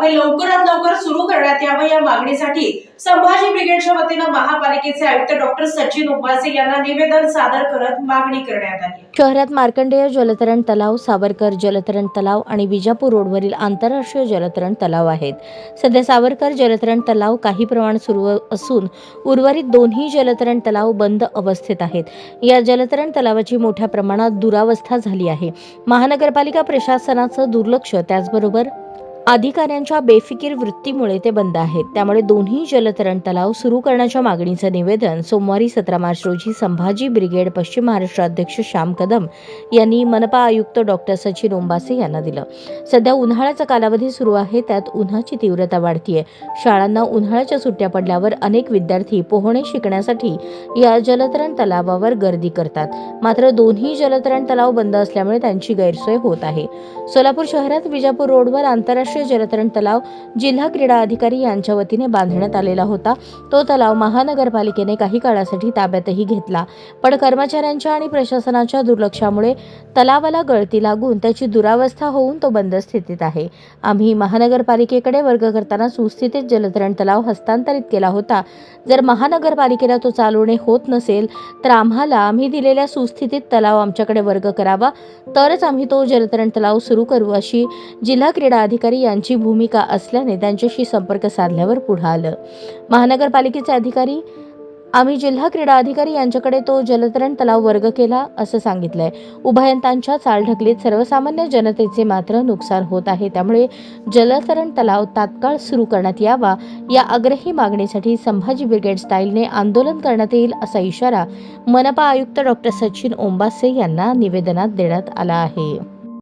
तलाव हे लवकरात लवकर सुरू करण्यात यावं या मागणीसाठी संभाजी ब्रिगेडच्या वतीनं महापालिकेचे आयुक्त डॉक्टर सचिन उंबासे यांना निवेदन सादर करत मागणी करण्यात आली। शहरात मार्कंडेय जलतरण तलाव, सावरकर जलतरण तलाव आणि विजापूर रोडवरील आंतरराष्ट्रीय जलतरण तलाव आहेत। सध्या सावरकर जलतरण तलाव काही प्रमाणात सुरू असून उर्वरित दोन्ही जलतरण तलाव बंद अवस्थेत आहेत। या जलतरण तलावाची मोठ्या प्रमाणात दुरावस्था झाली आहे। महानगरपालिका प्रशासनाचं दुर्लक्ष त्याचबरोबर अधिकाऱ्यांच्या बेफिकीर वृत्तीमुळे ते बंद आहेत। त्यामुळे दोन्ही जलतरण तलाव सुरू करण्याच्या मागणीचं निवेदन सोमवारी 17 मार्च रोजी संभाजी ब्रिगेड पश्चिम महाराष्ट्र अध्यक्ष श्याम कदम यांनी मनपा आयुक्त डॉक्टर सचिन ओंबासे यांना दिलं। सध्या उन्हाळ्याचा कालावधी सुरू आहे, त्यात उन्हाची तीव्रता वाढतीये। शाळांना उन्हाळ्याच्या सुट्ट्या पडल्यावर अनेक विद्यार्थी पोहणे शिकण्यासाठी या जलतरण तलावावर गर्दी करतात। मात्र दोन्ही जलतरण तलाव बंद असल्यामुळे त्यांची गैरसोय होत आहे। सोलापूर शहरात विजापूर रोडवर आंतरराष्ट्रीय जलतरण तलाव जिल्हा क्रीडा अधिकारी यांच्या वतीने बांधण्यात आलेला होता। तो तलाव महानगरपालिकेने काही काळासाठी ताब्यातही घेतला, पण कर्मचाऱ्यांच्या आणि प्रशासनाच्या दुर्लक्षामुळे तलावाला गळती लागून त्याची दुरावस्था होऊन तो बंद स्थितीत आहे। आम्ही महानगरपालिकेकडे वर्ग करताना सुस्थितीत जलतरण तलाव हस्तांतरित केला होता। जर महानगरपालिकेला तो चालवणे होत नसेल तर आम्ही दिलेल्या सुस्थितीत तलाव आमच्याकडे वर्ग करावा, तरच आम्ही तो जलतरण तलाव सुरू करू अशी जिल्हा क्रीडा अधिकारी यांची भूमिका असल्याने त्यांच्याशी संपर्क साधल्यावर पुढे आलं। महानगरपालिकेचे अधिकारी आम्ही जिल्हा क्रीडा अधिकारी यांच्याकडे तो जलतरण तलाव वर्ग केला असं सांगितलंय। उभयंतांच्या चालढकलीत सर्वसामान्य जनतेचे मात्र नुकसान होत आहे। त्यामुळे जलतरण तलाव तात्काळ सुरू करण्यात यावा या आग्रही मागणीसाठी संभाजी ब्रिगेड स्टाईलने आंदोलन करण्यात येईल असा इशारा मनपा आयुक्त डॉक्टर सचिन ओंबासे यांना निवेदनात देण्यात आला आहे।